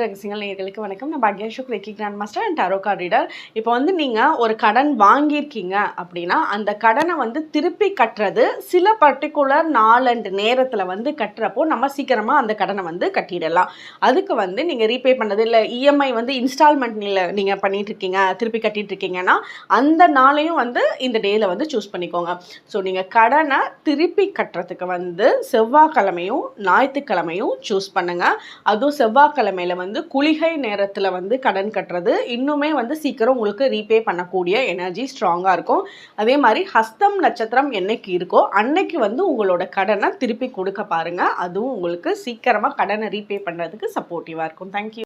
ரகசியங்கள் நேயர்களுக்கு வணக்கம். நான் பாக்யா Ashok, reiki grand master and tarot card reader. இப்போ நீங்கள் ஒரு கடன் வாங்கியிருக்கீங்க அப்படின்னா அந்த கடனை திருப்பி கட்டுறது சில பர்டிகுலர் நாள் அண்ட் நேரத்தில் கட்டுறப்போ நம்ம சீக்கிரமாக அந்த கடனை கட்டிடலாம். அதுக்கு நீங்கள் ரீபே பண்ணது இல்லை இஎம்ஐ இன்ஸ்டால்மெண்ட்டில் நீங்கள் பண்ணிகிட்ருக்கீங்க, திருப்பி கட்டிகிட்ருக்கீங்கன்னா அந்த நாளையும் இந்த டேயில் சூஸ் பண்ணிக்கோங்க. ஸோ நீங்கள் கடனை திருப்பி கட்டுறதுக்கு செவ்வாய்க்கிழமையும் ஞாயிற்றுக்கிழமையும் சூஸ் பண்ணுங்கள். அதுவும் செவ்வாய்க்கிழமையில குளிகை நேரத்தில் கடன் கட்டுறது இன்னுமே சீக்கிரம் உங்களுக்கு ரீபே பண்ணக்கூடிய எனர்ஜி ஸ்ட்ராங்காக இருக்கும். அதே மாதிரி ஹஸ்தம் நட்சத்திரம் என்னைக்கு இருக்கோ அன்னைக்கு உங்களோட கடனை திருப்பி கொடுக்க பாருங்கள். அதுவும் உங்களுக்கு சீக்கிரமாக கடனை ரீபே பண்ணுறதுக்கு சப்போர்ட்டிவாக இருக்கும். தேங்க்யூ.